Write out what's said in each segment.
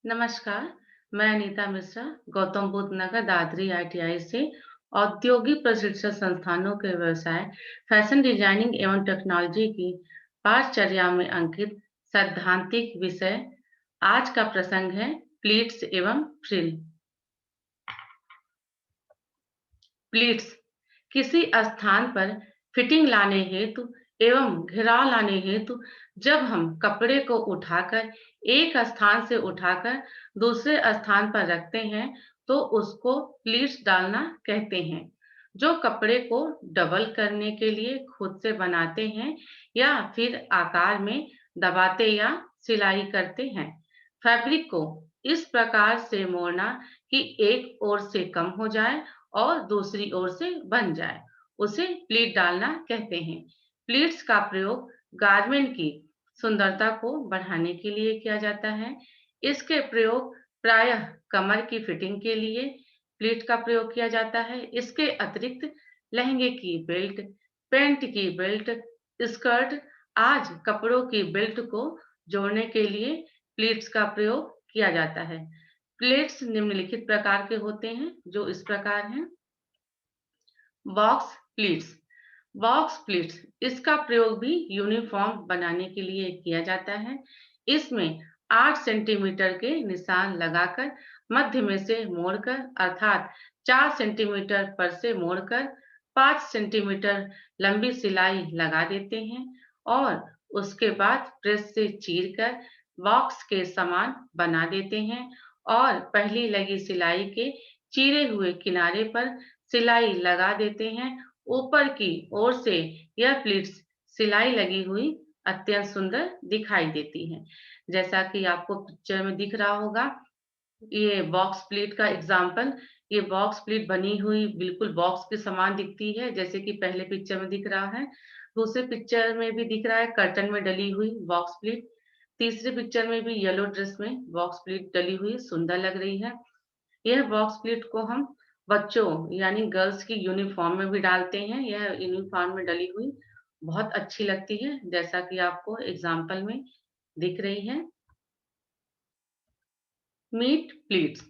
नमस्कार, मैं अनीता मिश्रा, गौतम बुद्ध नगर दादरी आईटीआई से औद्योगिक प्रशिक्षण संस्थानों के व्यवसाय, फैशन डिजाइनिंग एवं टेक्नोलॉजी की पाठचर्या में अंकित सैद्धांतिक विषय। आज का प्रसंग है प्लीट्स एवं फ्रिल। प्लीट्स किसी स्थान पर फिटिंग लाने हेतु एवं घेराव लाने हेतु जब हम कपड़े को उठाकर एक स्थान से उठाकर दूसरे स्थान पर रखते हैं तो उसको प्लीट्स डालना कहते हैं। जो कपड़े को डबल करने के लिए खुद से बनाते हैं या फिर आकार में दबाते या सिलाई करते हैं। फैब्रिक को इस प्रकार से मोड़ना कि एक ओर से कम हो जाए और दूसरी ओर से बन जाए, उसे प्लीट डालना कहते हैं। प्लीट्स का प्रयोग गारमेंट की सुंदरता को बढ़ाने के लिए किया जाता है। इसके प्रयोग प्रायः कमर की फिटिंग के लिए प्लीट का प्रयोग किया जाता है। इसके अतिरिक्त लहंगे की बेल्ट, पैंट की बेल्ट, स्कर्ट आज कपड़ों की बेल्ट को जोड़ने के लिए प्लीट्स का प्रयोग किया जाता है। प्लेट्स निम्नलिखित प्रकार के होते हैं, जो इस प्रकार हैं। Box pleats. बॉक्स प्लीट्स इसका प्रयोग भी यूनिफॉर्म बनाने के लिए किया जाता है। इसमें 8 सेंटीमीटर के निशान लगाकर मध्य में से मोड़कर अर्थात 4 सेंटीमीटर पर से मोड़कर 5 सेंटीमीटर लंबी सिलाई लगा देते हैं और उसके बाद प्रेस से चीरकर बॉक्स के समान बना देते हैं और पहली लगी सिलाई के चीरे हुए किनारे पर सिलाई लगा देते हैं। ऊपर की ओर से यह प्लीट्स सिलाई लगी हुई अत्यंत सुंदर दिखाई देती है। जैसा कि आपको पिक्चर में दिख रहा होगा, ये बॉक्स प्लीट का एग्जाम्पल। ये बॉक्स प्लीट बनी हुई बिल्कुल बॉक्स के समान दिखती है, जैसे कि पहले पिक्चर में दिख रहा है। दूसरे पिक्चर में भी दिख रहा है कर्टन में डली हुई बॉक्स प्लीट। तीसरे पिक्चर में भी येलो ड्रेस में बॉक्स प्लीट डली हुई सुंदर लग रही है। यह बॉक्स प्लीट को हम बच्चों यानी गर्ल्स की यूनिफॉर्म में भी डालते हैं। यह यूनिफॉर्म में डली हुई बहुत अच्छी लगती है, जैसा कि आपको एग्जाम्पल में दिख रही है। Meet pleats.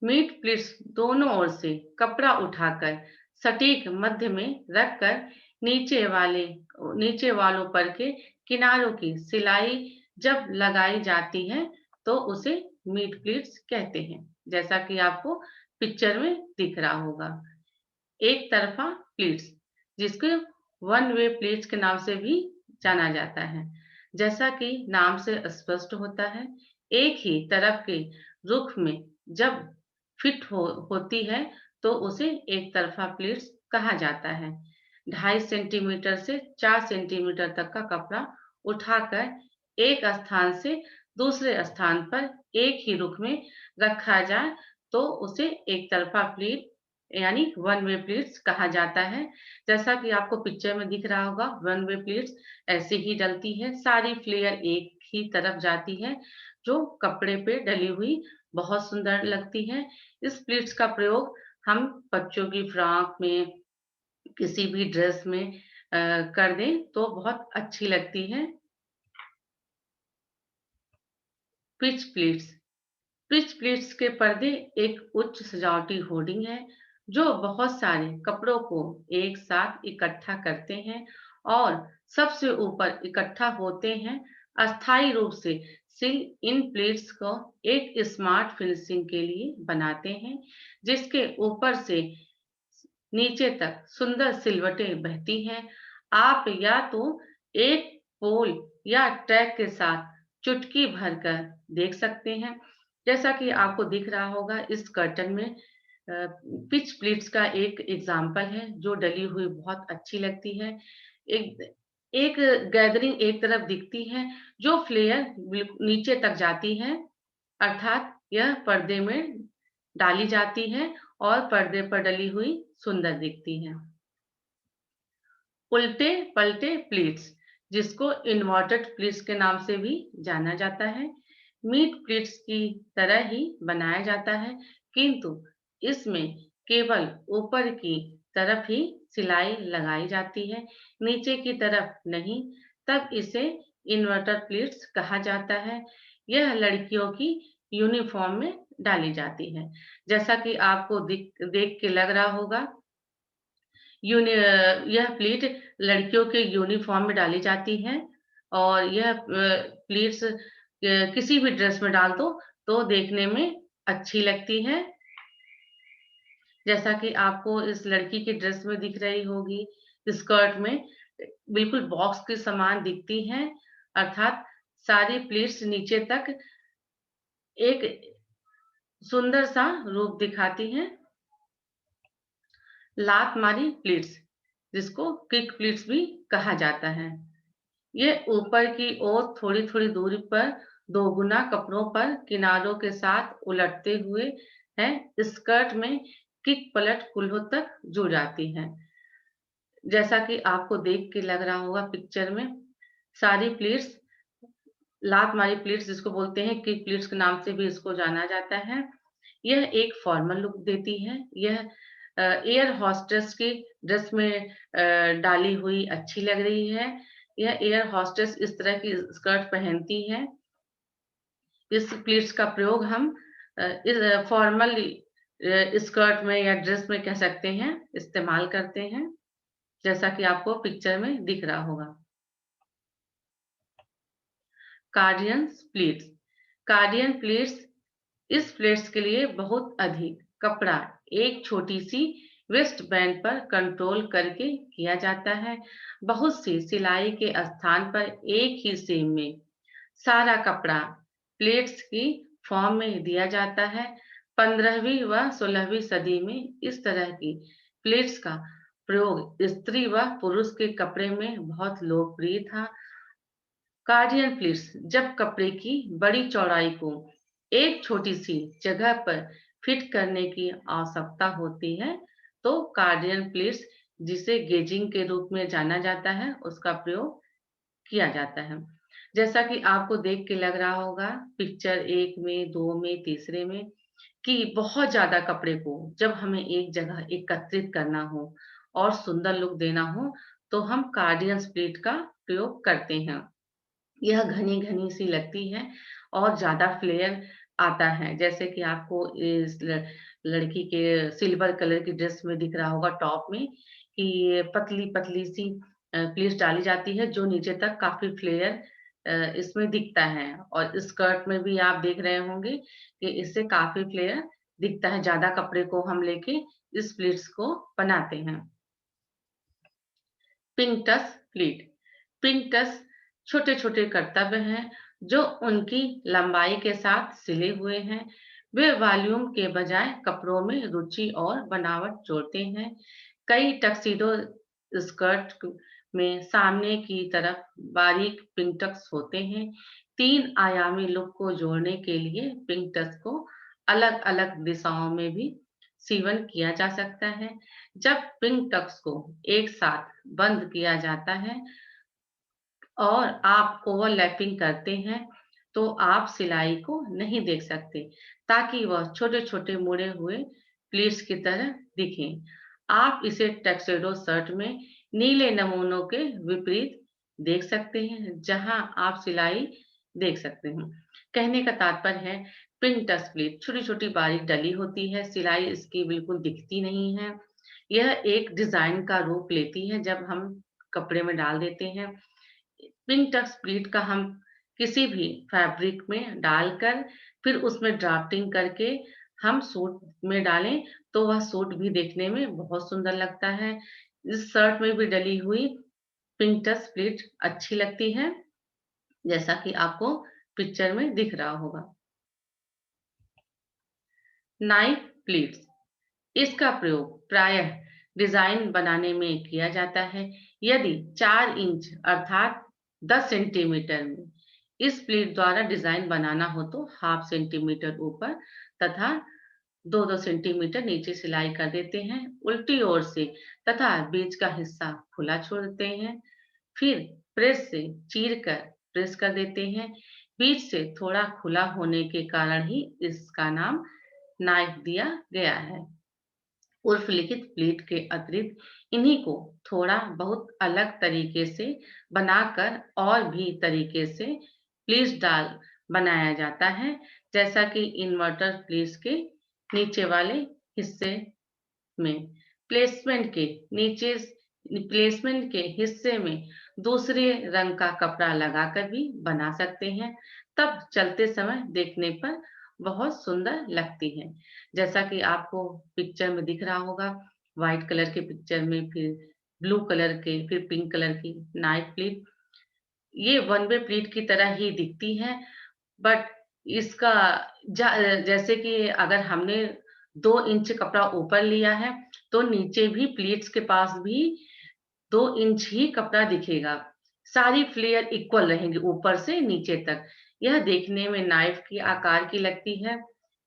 मीट प्लीट्स दोनों ओर से कपड़ा उठाकर सटीक मध्य में रखकर नीचे वालों पर के किनारों की सिलाई जब लगाई जाती है तो उसे मीट प्लीट्स कहते हैं, जैसा कि आपको पिक्चर में दिख रहा होगा। एक तरफा प्लीट्स, जिसको वन वे प्लीट्स के नाम से भी जाना जाता है। जैसा कि नाम से स्पष्ट होता है, एक ही तरफ के रुख में जब होती है तो उसे एक तरफा प्लीट्स कहा जाता है। 2.5 सेंटीमीटर से 4 सेंटीमीटर तक का कपड़ा उठाकर एक स्थान से दूसरे स्थान पर एक ही रुख में रखा जाए तो उसे एक तरफा प्लीट यानी वन वे प्लीट्स कहा जाता है। जैसा कि आपको पिक्चर में दिख रहा होगा, वन वे प्लीट्स ऐसे ही डलती है, सारी फ्लेयर एक ही तरफ जाती है, जो कपड़े पे डली हुई बहुत सुंदर लगती है। इस प्लीट्स का प्रयोग हम बच्चों की फ्रॉक में, किसी भी ड्रेस में कर दें तो बहुत अच्छी लगती है। Pitch pleats. पिच प्लीट्स के पर्दे एक उच्च सजावटी होर्डिंग है जो बहुत सारे कपड़ों को एक साथ इकट्ठा करते हैं और सबसे ऊपर इकट्ठा होते हैं। अस्थायी रूप से सिल इन प्लेट्स को एक स्मार्ट फिनिशिंग के लिए बनाते हैं, जिसके ऊपर से नीचे तक सुंदर सिलवटें बहती हैं। आप या तो एक पोल या ट्रैक के साथ चुटकी भरकर देख सकते हैं। जैसा कि आपको दिख रहा होगा, इस कर्टन में पिच प्लीट्स का एक एग्जाम्पल है जो डली हुई बहुत अच्छी लगती है। एक एक गैदरिंग एक तरफ दिखती है जो फ्लेयर नीचे तक जाती है, अर्थात यह पर्दे में डाली जाती है और पर्दे पर डली हुई सुंदर दिखती है। उल्टे पलटे प्लीट्स, जिसको इन्वर्टेड प्लीट्स के नाम से भी जाना जाता है, मीट प्लीट्स की तरह ही बनाया जाता है, किंतु इसमें केवल ऊपर की तरफ ही सिलाई लगाई जाती है, नीचे की तरफ नहीं। तब इसे इन्वर्टर प्लीट्स कहा जाता है। यह लड़कियों की यूनिफॉर्म में डाली जाती है। जैसा कि आपको देख के लग रहा होगा, यह प्लीट लड़कियों के यूनिफॉर्म में डाली जाती है और यह प्लीट्स किसी भी ड्रेस में डाल दो तो देखने में अच्छी लगती है। जैसा कि आपको इस लड़की की ड्रेस में दिख रही होगी, स्कर्ट में बिल्कुल बॉक्स के समान दिखती हैं, अर्थात सारी प्लीट्स नीचे तक एक सुंदर सा रूप दिखाती हैं। लात मारी प्लीट्स, जिसको किक प्लीट्स भी कहा जाता है। ये ऊपर की ओर थोड़ी-थोड़ी दूरी पर दोगुना कपड़ों पर किनारों के साथ उलटते हुए है, स्कर्ट में किक पलट कूल्हों तक जुड़ जाती है। जैसा कि आपको देख के लग रहा होगा पिक्चर में, सारी प्लीट्स लात मारी प्लीट्स जिसको बोलते हैं, किक प्लीट्स के नाम से भी इसको जाना जाता है। यह एक फॉर्मल लुक देती है। यह एयर होस्टेस की ड्रेस में डाली हुई अच्छी लग रही है। यह एयर होस्टेस इस तरह की स्कर्ट पहनती है। इस प्लीट्स का प्रयोग हम इस फॉर्मल स्कर्ट में या ड्रेस में कह सकते हैं, इस्तेमाल करते हैं, जैसा कि आपको पिक्चर में दिख रहा होगा। कार्डियन प्लीट्स। कार्डियन प्लीट्स इस प्लेट्स के लिए बहुत अधिक कपड़ा एक छोटी सी वेस्ट बैंड पर कंट्रोल करके किया जाता है। बहुत सी सिलाई के स्थान पर एक ही सीम में सारा कपड़ा प्लेट्स की फॉर्म में दिया जाता है। 15वीं व 16वीं सदी में इस तरह की प्लेट्स का प्रयोग स्त्री व पुरुष के कपड़े में बहुत लोकप्रिय था। कार्डियन प्लीट्स जब कपड़े की बड़ी चौड़ाई को एक छोटी सी जगह पर फिट करने की आवश्यकता होती है, तो कार्डियन प्लीट्स जिसे गेजिंग के रूप में जाना जाता है, उसका प्रयोग किया जाता है। जैसा कि आपको देख के लग रहा होगा पिक्चर 1 में, 2 में, तीसरे में कि बहुत ज़्यादा कपड़े को जब हमें एक जगह एकत्रित करना हो और सुंदर लुक देना हो, तो हम कार्डियन प्लीट का प्रयोग करते हैं। यह घनी-घनी सी लगती है और ज़्यादा फ्लेयर आता है, जैसे कि आपको इस लड़की के सिल्वर कलर की ड्रेस में दिख रहा होगा टॉप में कि पतली-पतली सी प्लीट्स डाली जाती है, जो नीचे तक काफ़ी फ्लेयर इसमें दिखता है और स्कर्ट में भी आप देख रहे होंगे कि इससे काफ़ी फ्लेयर दिखता है, ज़्यादा कपड़े को हम लेके इस प्लीट्स को बनाते हैं। Pincus pleat. पिंटस छोटे-छोटे कर्तव्य हैं जो उनकी लंबाई के साथ सिले हुए हैं। वे वॉल्यूम के बजाय कपड़ों में रुचि और बनावट जोड़ते हैं। कई टक्सीडो स्कर्ट में सामने की तरफ बारीक पिंटक्स होते हैं। 3 आयामी लुक को जोड़ने के लिए पिंटस को अलग-अलग दिशाओं में भी सीवन किया जा सकता है। जब पिंटक्स को एक साथ बंद किया जाता है और आप ओवरलैपिंग करते हैं, तो आप सिलाई को नहीं देख सकते, ताकि वह छोटे-छोटे मुड़े हुए प्लीट्स की तरह दिखें। आप इसे टक्सेडो शर्ट में नीले नमूनों के विपरीत देख सकते हैं, जहां आप सिलाई देख सकते हैं। कहने का तात्पर्य है, प्रिंटस प्लीट छोटी-छोटी बारीक डली होती है, सिलाई इसकी बिल्कुल दिखती नहीं है। यह एक डिज़ाइन का रूप लेती है जब हम कपड़े में डाल देते हैं। पिंटक्स प्लीट का हम किसी भी फैब्रिक में डालकर फिर उसमें ड्राफ्टिंग करके हम सूट में डालें तो वह सूट भी देखने में बहुत सुंदर लगता है। इस शर्ट में भी डली हुई पिंटस प्लीट अच्छी लगती है, जैसा कि आपको पिक्चर में दिख रहा होगा। नाइफ प्लीट्स, इसका प्रयोग प्रायः डिजाइन बनाने में किया जाता है। यदि 4 इंच अर्थात 10 सेंटीमीटर में इस प्लीट द्वारा डिजाइन बनाना हो तो हाफ सेंटीमीटर ऊपर तथा 2-2 सेंटीमीटर नीचे सिलाई कर देते हैं, उल्टी ओर से तथा बीच का हिस्सा खुला छोड़ देते हैं। फिर प्रेस से चीर कर प्रेस कर देते हैं। बीच से थोड़ा खुला होने के कारण ही इसका नाम नाइफ दिया गया है। उर्फ लिखित प्लेट के अतिरिक्त इन्हीं को थोड़ा बहुत अलग तरीके से बनाकर और भी तरीके से प्लीट्स बनाया जाता है, जैसा कि इन्वर्टर प्लेट्स के नीचे वाले हिस्से में प्लेसमेंट के नीचे प्लेसमेंट के हिस्से में दूसरे रंग का कपड़ा लगाकर भी बना सकते हैं, तब चलते समय देखने पर बहुत सुंदर लगती है। जैसा कि आपको पिक्चर में दिख रहा होगा, व्हाइट कलर के पिक्चर में, फिर ब्लू कलर के, फिर पिंक कलर की नाइट प्लेट, ये वन वे प्लेट की तरह ही दिखती है, बट इसका जैसे कि अगर हमने 2 इंच कपड़ा ऊपर लिया है, तो नीचे भी प्लीट्स के पास भी 2 इंच ही कपड़ा दिखेगा। सारी फ्लेयर इक्वल रहेंगी ऊपर से नीचे तक। यह देखने में नाइफ की आकार की लगती है।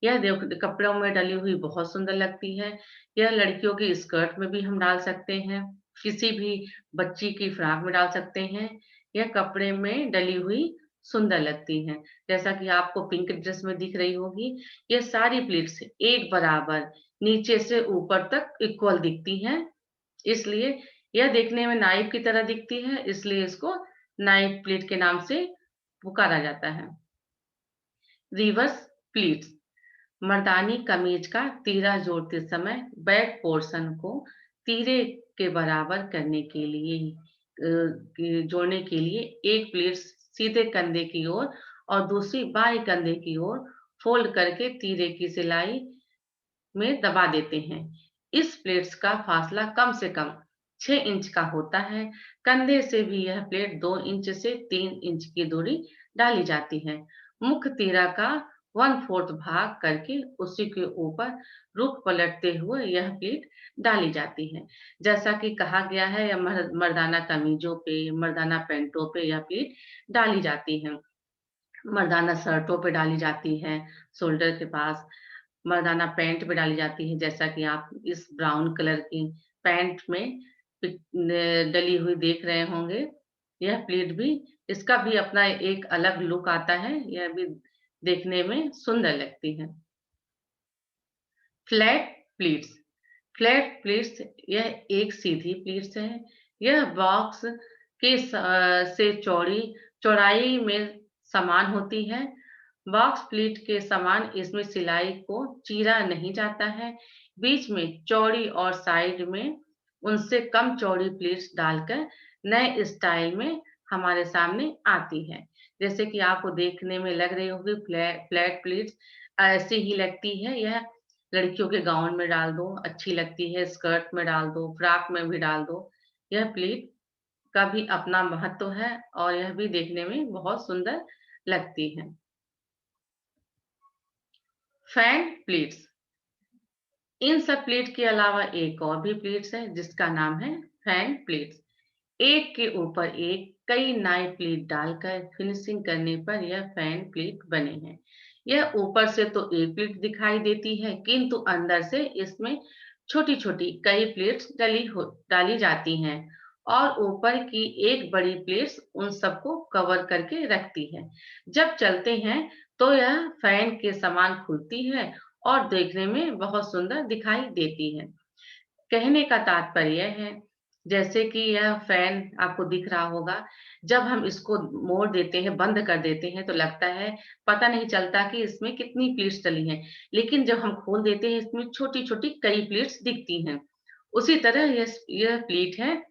यह कपड़ों में डली हुई बहुत सुंदर लगती है। यह लड़कियों की स्कर्ट में भी हम डाल सकते हैं, किसी भी बच्ची की फ्रॉक में डाल सकते हैं। यह कपड़े में डली हुई सुंदर लगती हैं। जैसा कि आपको पिंक ड्रेस में दिख रही होगी, ये सारी प्लीट्स एक बराबर नीचे से ऊपर तक इक्वल दिखती हैं। इसलिए यह देखने में नाइफ की तरह दिखती है, इसलिए इसको नाइफ प्लीट के नाम से पुकारा जाता है। रिवर्स प्लीट्स मर्दानी कमीज का तीरा जोड़ते समय बैक पोर्शन को तीरे के बराबर करने के लिए जोड़ने के लिए एक प्लीट सीधे कंधे की ओर और दूसरी बाएं कंधे की ओर फोल्ड करके तीरे की सिलाई में दबा देते हैं। इस प्लेट्स का फासला कम से कम 6 इंच का होता है। कंधे से भी यह प्लेट 2 इंच से 3 इंच की दूरी डाली जाती है। मुख्य तीरा का 1/4 भाग करके उसी के ऊपर रुख पलटते हुए यह प्लेट डाली जाती है। जैसा कि कहा गया है, यह मर्दाना कमीजों पे, मर्दाना पैंटों पे यह प्लेट डाली जाती है। मर्दाना शर्टों पे डाली जाती है, शोल्डर के पास। मर्दाना पैंट पे डाली जाती है, जैसा कि आप इस ब्राउन कलर की पैंट में डली हुई देख रहे होंगे। यह प्लीट भी, इसका भी अपना एक अलग लुक आता है, यह भी देखने में सुंदर लगती है। फ्लैट प्लीट्स फ्लैट प्लीट्स यह एक सीधी प्लीट्स है। यह बॉक्स के से चौड़ाई में समान होती है। बॉक्स प्लीट के समान इसमें सिलाई को चीरा नहीं जाता है। बीच में चौड़ी और साइड में उनसे कम चौड़ी प्लीट्स डालकर नए स्टाइल में हमारे सामने आती है। जैसे कि आपको देखने में लग रही होगी, फ्लैट प्लीट्स ऐसी ही लगती है। यह लड़कियों के गाउन में डाल दो, अच्छी लगती है, स्कर्ट में डाल दो, फ्रॉक में भी डाल दो। यह प्लीट का भी अपना महत्व है और यह भी देखने में बहुत सुंदर लगती है। फैन प्लीट्स इन सब प्लीट के अलावा एक और भी प्लीट्स है, जिसका नाम है फैन प्लीट्स। एक के ऊपर एक कई नए प्लीट डालकर फिनिशिंग करने पर यह फैन प्लीट बने हैं। यह ऊपर से तो एक प्लीट दिखाई देती है, किंतु अंदर से इसमें छोटी छोटी कई प्लेट्स डाली जाती हैं और ऊपर की एक बड़ी प्लेट्स उन सबको कवर करके रखती है। जब चलते हैं तो यह फैन के समान खुलती है और देखने में बहुत सुंदर दिखाई देती है। कहने का तात्पर्य है, जैसे कि यह फैन आपको दिख रहा होगा, जब हम इसको मोड़ देते हैं, बंद कर देते हैं, तो लगता है पता नहीं चलता कि इसमें कितनी प्लीट्स डली हैं। लेकिन जब हम खोल देते हैं, इसमें छोटी-छोटी कई प्लीट्स दिखती हैं। उसी तरह यह प्लीट है,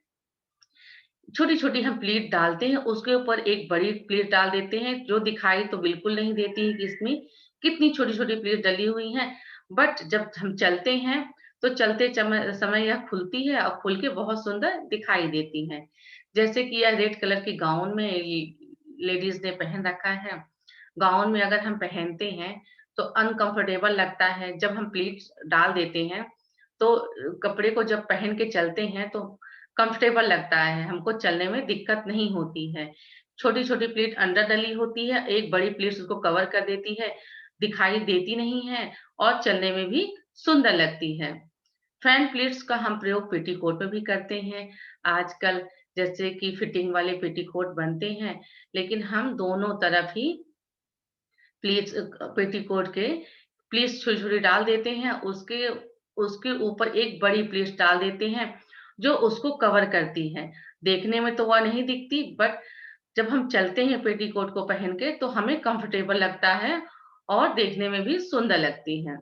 छोटी-छोटी हम प्लीट डालते हैं, उसके ऊपर एक बड़ी प्लीट डाल देते हैं, जो दिखाई तो बिल्कुल नहीं देती है कि इसमें कितनी छोटी-छोटी प्लीट डली हुई हैं। बट जब हम चलते हैं, तो चलते समय यह खुलती है और खुल के बहुत सुंदर दिखाई देती हैं। जैसे कि यह रेड कलर की गाउन में लेडीज़ ने पहन रखा है। गाउन में अगर हम पहनते हैं, तो अनकम्फर्टेबल लगता है। जब हम प्लीट्स डाल देते हैं, तो कपड़े को जब पहन के चलते हैं, तो कंफर्टेबल लगता है, हमको चलने में दिक्कत नहीं होती है। छोटी-छोटी प्लेट अंदर डली होती है, एक बड़ी प्लेट उसको कवर कर देती है, दिखाई देती नहीं है और चलने में भी सुंदर लगती है। फैन प्लेट्स का हम प्रयोग पेटीकोट में भी करते हैं। आजकल जैसे कि फिटिंग वाले पेटीकोट बनते हैं, लेकिन हम दोनों तरफ ही प्लीट्स पेटीकोट के प्लीट्स छोटी-छोटी डाल देते हैं, उसके उसके ऊपर एक बड़ी प्लीट्स डाल देते हैं, जो उसको कवर करती है। देखने में तो वह नहीं दिखती, बट जब हम चलते हैं पेटीकोट को पहन के तो हमें कंफर्टेबल लगता है और देखने में भी सुंदर लगती है।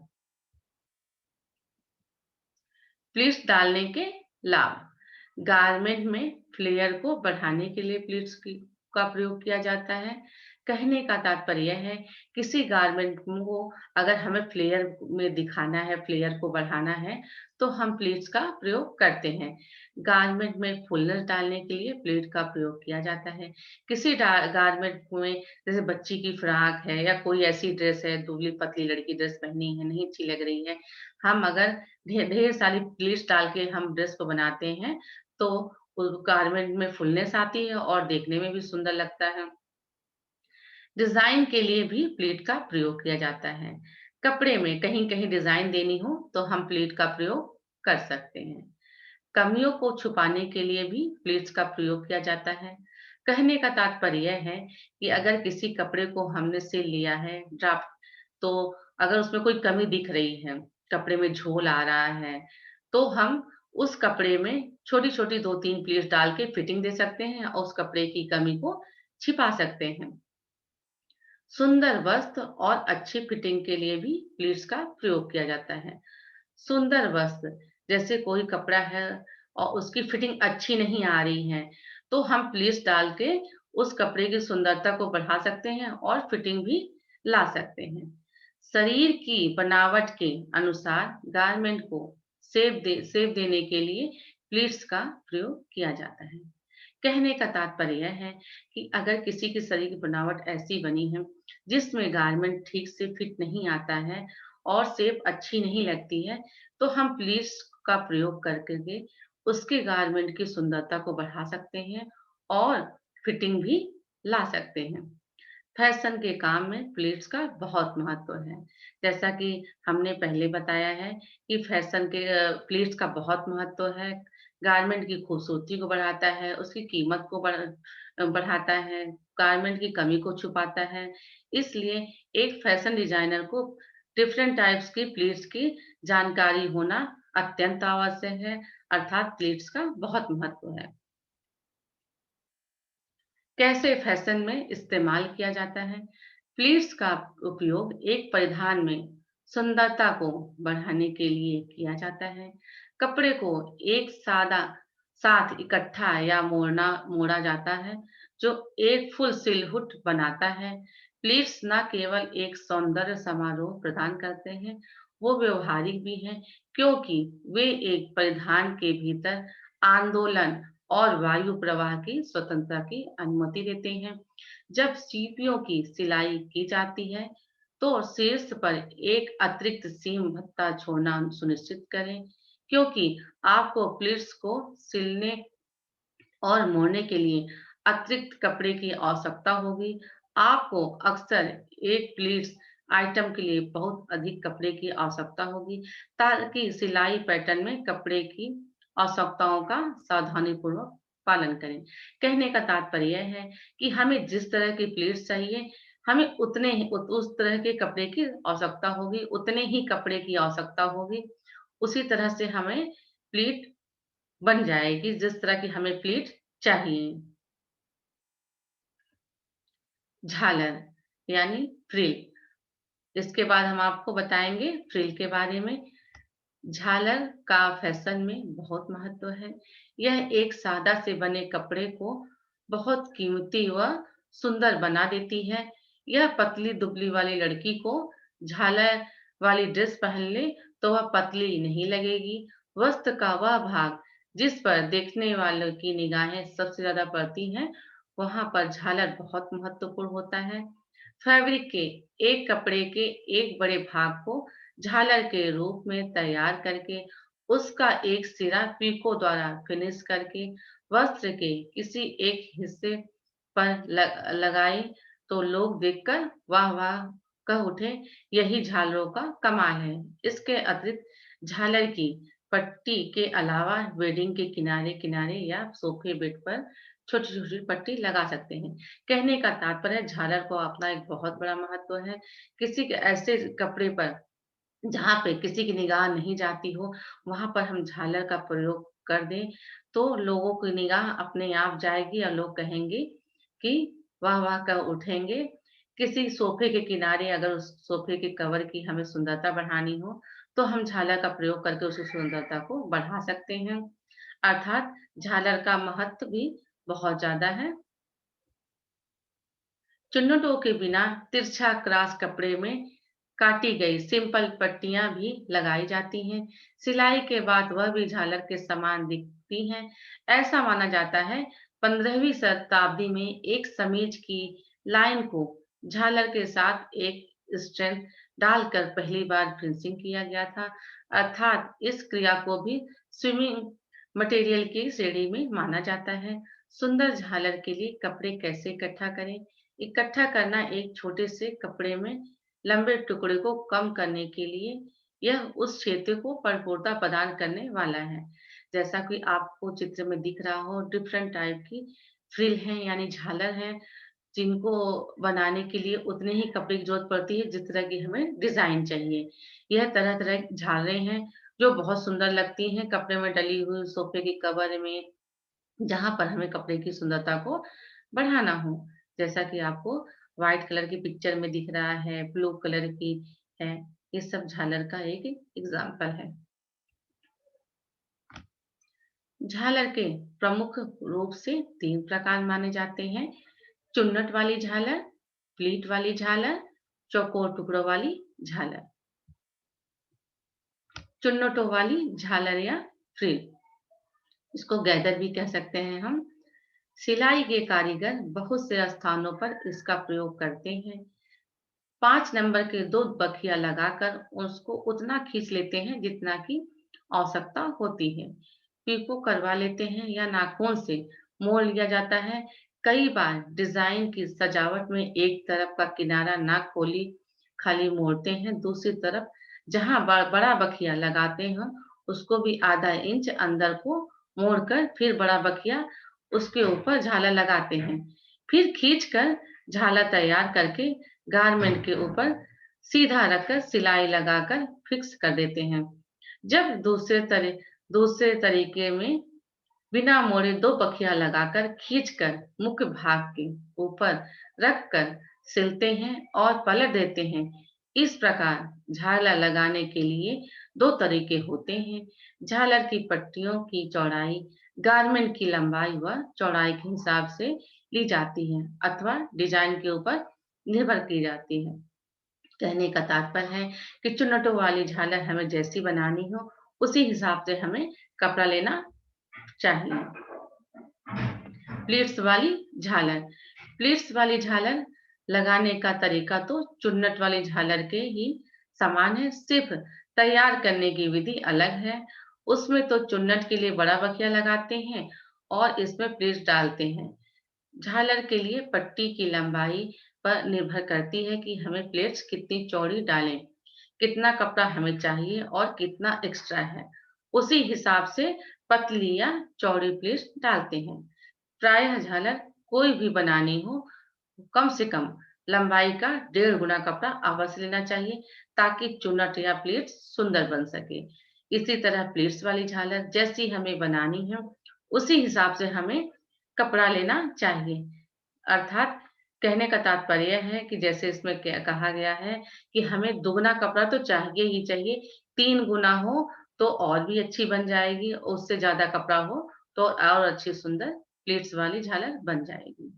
प्लीट्स डालने के लाभ। गारमेंट में फ्लेयर को बढ़ाने के लिए प्लीट्स का प्रयोग किया जाता है। कहने का तात्पर्य है किसी गारमेंट को अगर हमें फ्लेयर में दिखाना है, फ्लेयर को बढ़ाना है, तो हम प्लीट्स का प्रयोग करते हैं। गारमेंट में फुलनेस डालने के लिए प्लीट का प्रयोग किया जाता है। किसी गारमेंट में जैसे बच्ची की फ्रॉक है या कोई ऐसी ड्रेस है, दुबली पतली लड़की ड्रेस पहनी है, नहीं अच्छी लग रही है, हम अगर ढेर सारी प्लीट्स डाल के हम ड्रेस को बनाते हैं, तो उस गारमेंट में फुलनेस आती है और देखने में भी सुंदर लगता है। डिज़ाइन के लिए भी प्लीट का प्रयोग किया जाता है। कपड़े में कहीं-कहीं डिज़ाइन देनी हो, तो हम प्लीट का प्रयोग कर सकते हैं। कमियों को छुपाने के लिए भी प्लीट्स का प्रयोग किया जाता है। कहने का तात्पर्य है कि अगर किसी कपड़े को हमने सिल लिया है ड्राफ्ट, तो अगर उसमें कोई कमी दिख रही है, कपड़े में झोल आ रहा है, तो हम उस कपड़े में छोटी-छोटी 2-3 प्लीट्स डाल के फिटिंग दे सकते हैं और उस कपड़े की कमी को छिपा सकते हैं। सुंदर वस्त्र और अच्छी फिटिंग के लिए भी प्लीट्स का प्रयोग किया जाता है। सुंदर वस्त्र, जैसे कोई कपड़ा है और उसकी फिटिंग अच्छी नहीं आ रही है, तो हम प्लीट्स डाल के उस कपड़े की सुंदरता को बढ़ा सकते हैं और फिटिंग भी ला सकते हैं। शरीर की बनावट के अनुसार गारमेंट को शेप देने के लिए प्लीट्स का प्रयोग किया जाता है। कहने का तात्पर्य है कि अगर किसी की शरीर की बनावट ऐसी बनी है, जिसमें गारमेंट ठीक से फिट नहीं आता है और शेप अच्छी नहीं लगती है, तो हम प्लीट्स का प्रयोग करके के उसके गारमेंट की सुंदरता को बढ़ा सकते हैं और फिटिंग भी ला सकते हैं। फैशन के काम में प्लीट्स का बहुत महत्व है। जैसा कि हमने पहले बताया है कि फैशन के प्लीट्स का बहुत महत्व है। गारमेंट की खूबसूरती को बढ़ाता है, उसकी कीमत को बढ़ाता है, गारमेंट की कमी को छुपाता है। इसलिए एक फैशन डिजाइनर को डिफरेंट टाइप्स की प्लीट्स की जानकारी होना अत्यंत आवश्यक है, अर्थात प्लीट्स का बहुत महत्व है। कैसे फैशन में इस्तेमाल किया जाता है? प्लीट्स का उपयोग एक परिधान में सुंदरता को बढ़ाने के लिए किया जाता है। कपड़े को एक साथ इकट्ठा या मोड़ा जाता है, जो एक फुल सिलहुट बनाता है। प्लीट्स न केवल एक सौंदर्य समारोह प्रदान करते हैं, वो व्यवहारिक भी हैं, क्योंकि वे एक परिधान के भीतर आंदोलन और वायु प्रवाह की स्वतंत्रता की अनुमति देते हैं। जब सीपियों की सिलाई की जाती है, तो शीर्ष पर एक अतिरिक्त सीम भत्ता छोड़ना सुनिश्चित करें, क्योंकि आपको प्लीट्स को सिलने और मोड़ने के लिए अतिरिक्त कपड़े की आवश्यकता होगी। आपको अक्सर एक प्लीट्स आइटम के लिए बहुत अधिक कपड़े की आवश्यकता होगी, ताकि सिलाई पैटर्न में कपड़े की आवश्यकताओं का सावधानीपूर्वक पालन करें। कहने का तात्पर्य है कि हमें जिस तरह की प्लीट्स चाहिए, हमें उतने ही उस तरह के कपड़े की आवश्यकता होगी, उतने ही कपड़े की आवश्यकता होगी। उसी तरह से हमें प्लीट बन जाएगी जिस तरह की हमें प्लीट चाहिए। झालर यानी फ्रिल। इसके बाद हम आपको बताएँगे फ्रिल के बारे में। झालर का फैशन में बहुत महत्व है। यह एक सादा से बने कपड़े को बहुत कीमती व सुंदर बना देती है। यह पतली-दुबली वाली लड़की को झालर वाली ड्रेस पहन ले तो वह पतली नहीं लगेगी। वस्त्र का वह भाग जिस पर देखने वालों की निगाहें सबसे ज़्यादा पड़ती हैं, वहाँ पर झालर बहुत महत्वपूर्ण होता है। फैब्रिक के एक कपड़े के एक बड़े भाग को झालर के रूप में तैयार करके उसका एक सिरा पीको द्वारा फिनिश करके वस्त्र के किसी एक हिस्से पर लगाई, तो लोग देखकर वाह वाह कह उठे, यही झालरों का कमाल है। इसके अतिरिक्त झालर की पट्टी के अलावा वेडिंग के किनारे किनारे या सोफे बेड पर छोटी छोटी पट्टी लगा सकते हैं। कहने का तात्पर्य झालर को अपना एक बहुत बड़ा महत्व है। किसी के ऐसे कपड़े पर जहाँ पे किसी की निगाह नहीं जाती हो, वहाँ पर हम झालर का प्रयोग कर दें, तो लोगों की निगाह अपने आप जाएगी और लोग कहेंगे कि वाह वाह कर उठेंगे। किसी सोफे के किनारे अगर उस सोफे के कवर की हमें सुंदरता बढ़ानी हो, तो हम झालर का प्रयोग करके उसकी सुंदरता को बढ़ा सकते हैं। अर्थात झालर का महत्व भी बहुत ज़्यादा है। चुन्नटों के बिना तिरछा क्रास कपड़े में काटी गई सिंपल पट्टियां भी लगाई जाती हैं। सिलाई के बाद वह भी झालर के समान दिखती हैं। ऐसा माना जाता है 15वीं शताब्दी में एक समीज की लाइन को झालर के साथ एक स्ट्रेंथ डालकर पहली बार फिनिशिंग किया गया था। अर्थात इस क्रिया को भी स्विमिंग मटेरियल की श्रेणी में माना जाता है। सुंदर झालर के लिए कपड़े कैसे इकट्ठा करें? इकट्ठा करना एक छोटे से कपड़े में लंबे टुकड़े को कम करने के लिए यह उस क्षेत्र को परिपूर्णता प्रदान करने वाला है। जैसा कि आपको चित्र में दिख रहा हो, डिफरेंट टाइप की फ्रिल हैं यानी झालर हैं, जिनको बनाने के लिए उतने ही कपड़े की जरूरत पड़ती है जिस तरह की हमें डिजाइन चाहिए। यह तरह तरह की झालरें हैं जो बहुत सुंदर लगती हैं कपड़े में डली हुई सोफे के कवर में, जहाँ पर हमें कपड़े की सुंदरता को बढ़ाना हो। जैसा कि आपको व्हाइट कलर की पिक्चर में दिख रहा है, ब्लू कलर की है, ये सब झालर का एक एग्जाम्पल है। झालर के प्रमुख रूप से 3 प्रकार माने जाते हैं: चुन्नट वाली झालर, प्लीट वाली झालर, चौकोर टुकड़ों वाली झालर। चुन्नटों वाली झालर या फ्रिल, इसको गैदर भी कह सकते हैं हम। सिलाई के कारीगर बहुत से स्थानों पर इसका प्रयोग करते हैं। 5 नंबर के 2 बखिया लगाकर उसको उतना खींच लेते हैं जितना की आवश्यकता होती है। पीको करवा लेते हैं या नाखून से मोड़ लिया जाता है। कई बार डिजाइन की सजावट में एक तरफ का किनारा ना खोली खाली मोड़ते हैं, दूसरी तरफ जहां बड़ा बखिया लगाते हैं उसको भी आधा इंच अंदर को मोड़कर फिर बड़ा बखिया उसके ऊपर झालर लगाते हैं। फिर खींचकर झालर तैयार करके गारमेंट के ऊपर सीधा रखकर सिलाई लगाकर फिक्स कर देते हैं। जब दूसरे तरीके में बिना मोड़े 2 बखिया लगाकर खींचकर मुख्य भाग के ऊपर रखकर सिलते हैं और पलट देते हैं। इस प्रकार झालर लगाने के लिए 2 तरीके होते हैं। झालर की पट्टियों की चौड़ाई गारमेंट की लंबाई व चौड़ाई के हिसाब से ली जाती है अथवा डिजाइन के ऊपर निर्भर की जाती है। कहने का तात्पर्य है कि चुन्नटों वाली झालर हमें जैसी बनानी हो उसी हिसाब से हमें कपड़ा लेना चाहिए। प्लीट्स वाली झालर, प्लीट्स वाली झालर लगाने का तरीका तो चुन्नट वाली झालर के ही समान है, सिर्फ तैयार करने की विधि अलग है। उसमें तो चुन्नट के लिए बड़ा बखिया लगाते हैं और इसमें प्लीट्स डालते हैं। झालर के लिए पट्टी की लंबाई पर निर्भर करती है कि हमें प्लेट्स कितनी चौड़ी डालें, कितना कपड़ा हमें चाहिए और कितना एक्स्ट्रा है। उसी हिसाब से पतली या चौड़ी प्लेट्स डालते हैं। प्रायः झालर कोई भी बनानी हो, कम से कम लंबाई का 1.5 गुना कपड़ा अवश्य लेना चाहिए ताकि चुन्नट या प्लेट्स सुंदर बन सके। इसी तरह प्लेट्स वाली झालर जैसी हमें बनानी है उसी हिसाब से हमें कपड़ा लेना चाहिए। अर्थात कहने का तात्पर्य है कि जैसे इसमें क्या कहा गया है कि हमें दुगना कपड़ा तो चाहिए ही चाहिए, 3 गुना हो तो और भी अच्छी बन जाएगी, उससे ज्यादा कपड़ा हो तो और अच्छी सुंदर प्लीट्स वाली झालर बन जाएगी।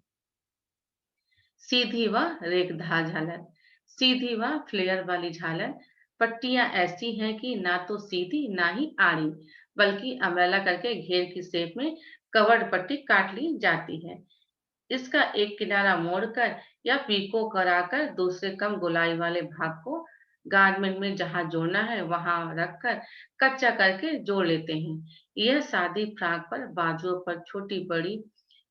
सीधी व रेखधार झालर, सीधी व फ्लेयर वाली झालर पट्टियां ऐसी हैं कि ना तो सीधी ना ही आड़ी, बल्कि अम्ब्रेला करके घेर की शेप में कवर्ड पट्टी काट ली जाती है। इसका एक किनारा मोड़कर या पीको कराकर दूसरे कम गोलाई वाले भाग को गारमेंट में जहां जोड़ना है वहां रखकर कच्चा करके जोड़ लेते हैं। यह शादी फ्रॉक पर बाजुओं पर छोटी बड़ी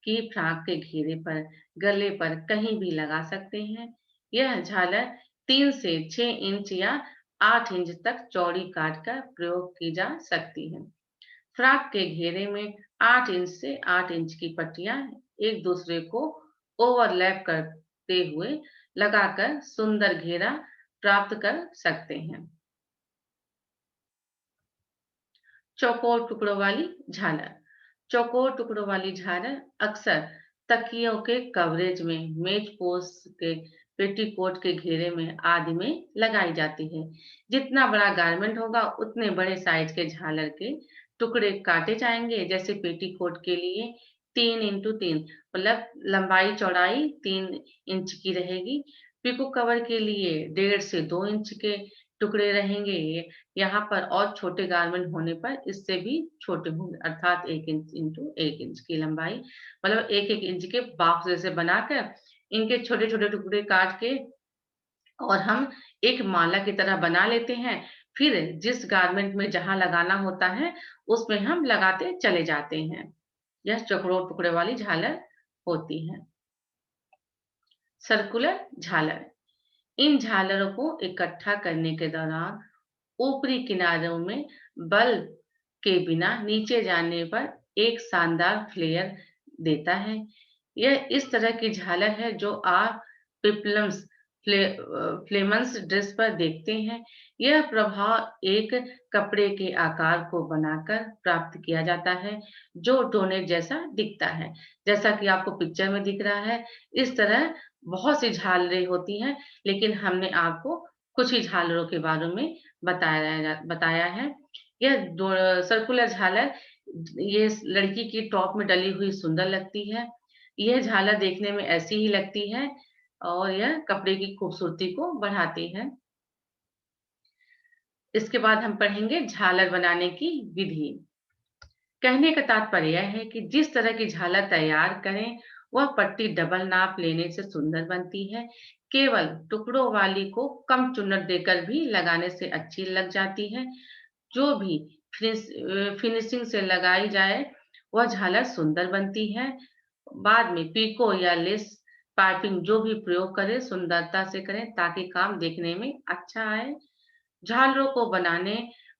की फ्रॉक के घेरे पर गले पर कहीं भी लगा सकते हैं। यह झालर 3 से 6 इंच या 8 इंच तक चौड़ी काट कर प्रयोग की जा सकती है। फ्रॉक के घेरे में 8 इंच से 8 इंच की पट्टियां एक दूसरे को ओवरलैप करते हुए लगाकर सुंदर घेरा प्राप्त कर सकते हैं। चौकोर टुकड़ों वाली झालर, चौकोर टुकड़ों वाली झालर अक्सर तकियों के कवरेज में, मेज पोस्ट के पेटीकोट के घेरे में आदि में लगाई जाती है। जितना बड़ा गारमेंट होगा उतने बड़े साइज के झालर के टुकड़े काटे जाएंगे। जैसे पेटीकोट के लिए 3x3 मतलब लंबाई चौड़ाई 3 इंच की रहेगी। पिको कवर के लिए 1.5 से 2 इंच के टुकड़े रहेंगे। यहाँ पर और छोटे गारमेंट होने पर इससे भी छोटे होंगे, अर्थात 1 इंच इंटू 1 इंच की लंबाई, मतलब 1-1 इंच के बॉक्स जैसे बनाकर इनके छोटे-छोटे टुकड़े काट के और हम एक माला की तरह बना लेते हैं। फिर जिस गारमेंट में जहाँ लगाना होता है, उसमें हम लगाते चले जाते हैं। यह चौकोर टुकड़े वाली झालर होती है। सर्कुलर झालर, इन झालरों को इकट्ठा करने के दौरान ऊपरी किनारों में बल के बिना नीचे जाने पर एक शानदार फ्लेयर देता है। यह इस तरह की झालर है जो आप पिपलम्स फ्लेमंस ड्रेस पर देखते हैं। यह प्रभाव एक कपड़े के आकार को बनाकर प्राप्त किया जाता है जो डोनेट जैसा दिखता है। जैसा कि आपको पिक्चर में दिख रहा है, इस तरह बहुत सी झालरें होती हैं, लेकिन हमने आपको कुछ ही झालरों के बारे में बताया है। यह सर्कुलर झालर ये लड़की की टॉप में डली हुई सुंदर लगती है। यह झालर देखने में ऐसी ही लगती है और यह कपड़े की खूबसूरती को बढ़ाती है। इसके बाद हम पढ़ेंगे झालर बनाने की विधि। कहने का तात्पर्य यह है कि जिस तरह की झालर तैयार करें, वह पट्टी डबल नाप लेने से सुंदर बनती है। केवल टुकड़ों वाली को कम चुन्नट देकर भी लगाने से अच्छी लग जाती है। जो भी फिनिशिंग से लगाई जाए, वह झालर सुंदर बनती है। बाद में पीको या लेस पाइपिंग जो भी प्रयोग करें, सुंदरता से करें ताकि काम देखने में अच्छा आए। झालरों को बनाने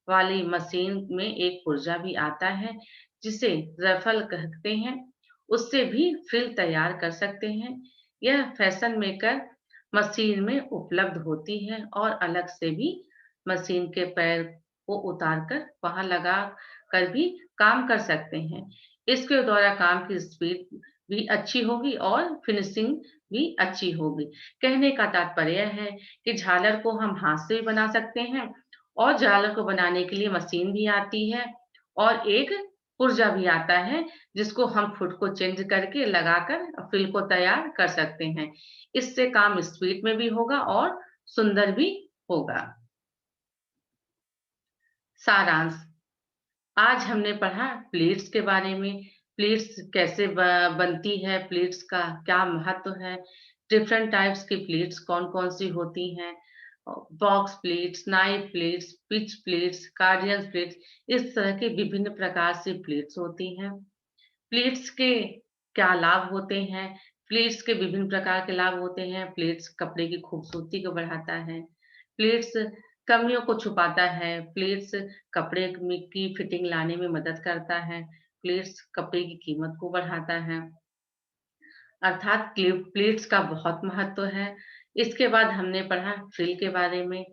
वाली मशीन में एक पुर्जा भी आता है जिसे रफल कहते हैं। उससे भी फ्रिल तैयार कर सकते हैं। यह फैशन मेकर मशीन में उपलब्ध होती है और अलग से भी मशीन के पैर को उतार कर वहां लगा कर भी काम कर सकते हैं। इसके द्वारा काम की स्पीड भी अच्छी होगी और फिनिशिंग भी अच्छी होगी। कहने का तात्पर्य है कि झालर को हम हाथ से भी बना सकते हैं और झालर को बनाने के लिए मशीन भी आती है और एक पुर्जा भी आता है जिसको हम खुद को चेंज करके लगाकर फ्रिल को तैयार कर सकते हैं। इससे काम स्पीड में भी होगा और सुंदर भी होगा। सारांश, आज हमने पढ़ा प्लेट्स के बारे में। प्लेट्स कैसे बनती है, प्लेट्स का क्या महत्व है, डिफरेंट टाइप्स की प्लेट्स कौन-कौन सी होती हैं, box pleats, knife pleats, pinch pleats, accordion pleats, इस तरह के विभिन्न प्रकार से प्लेट्स होती हैं। प्लेट्स के क्या लाभ होते हैं? प्लेट्स के विभिन्न प्रकार के लाभ होते हैं। प्लेट्स कपड़े की खूबसूरती को बढ़ाता है। प्लेट्स कमियों को छुपाता है। प्लेट्स कपड़े में की फिटिंग लाने में मदद करता है। प्लेट्स कपड़े की कीमत को बढ़ाता है। अर्थात प्लेट्स का बहुत महत्व है। इसके बाद हमने पढ़ा फ्रिल के बारे में।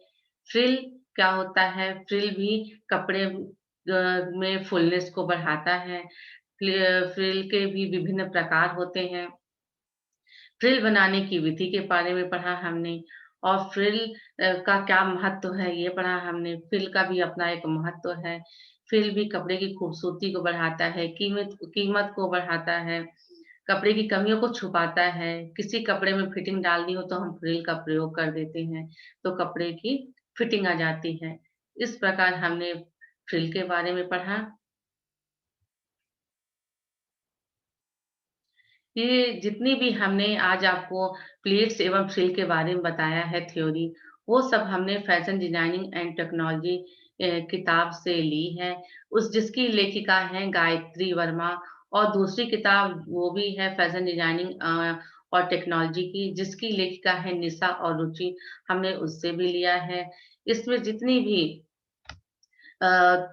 फ्रिल क्या होता है? फ्रिल भी कपड़े में फुलनेस को बढ़ाता है। फ्रिल के भी विभिन्न प्रकार होते हैं। फ्रिल बनाने की विधि के बारे में पढ़ा हमने और फ्रिल का क्या महत्व है ये पढ़ा हमने। फ्रिल का भी अपना एक महत्व है। फ्रिल भी कपड़े की खूबसूरती को बढ़ाता है, कीमत कीमत को बढ़ाता है, कपड़े की कमियों को छुपाता है। किसी कपड़े में फिटिंग डालनी हो तो हम फ्रिल का प्रयोग कर देते हैं, तो कपड़े की फिटिंग आ जाती है। इस प्रकार हमने फ्रिल के बारे में पढ़ा। ये जितनी भी हमने आज आपको प्लेट्स एवं फ्रिल के बारे में बताया है थ्योरी, वो सब हमने फैशन डिजाइनिंग एंड टेक्नोलॉजी किताब से ली है। उस जिसकी लेखिका हैं गायत्री वर्मा और दूसरी किताब वो भी है फैशन डिजाइनिंग और टेक्नोलॉजी की जिसकी लेखिका है निशा और रुचि, हमने उससे भी लिया है। इसमें जितनी भी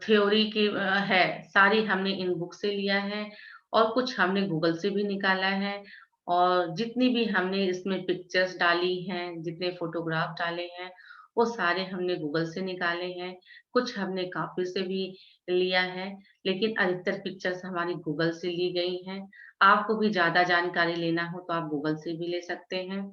थ्योरी की है, सारी हमने इन बुक से लिया है और कुछ हमने गूगल से भी निकाला है और जितनी भी हमने इसमें पिक्चर्स डाली हैं, जितने फ़ोटोग्राफ डाले हैं वो सारे हमने गूगल से निकाले हैं, कुछ हमने कॉपी से भी लिया है, लेकिन अधिकतर पिक्चर्स हमारी गूगल से ली गई हैं। आपको भी ज़्यादा जानकारी लेना हो तो आप गूगल से भी ले सकते हैं।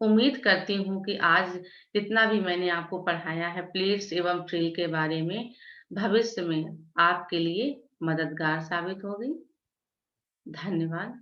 उम्मीद करती हूँ कि आज जितना भी मैंने आपको पढ़ाया है प्लेट्स एवं ट्रे के बारे में, भविष्य में आपके लिए मददगार साबित होगी। धन्यवाद।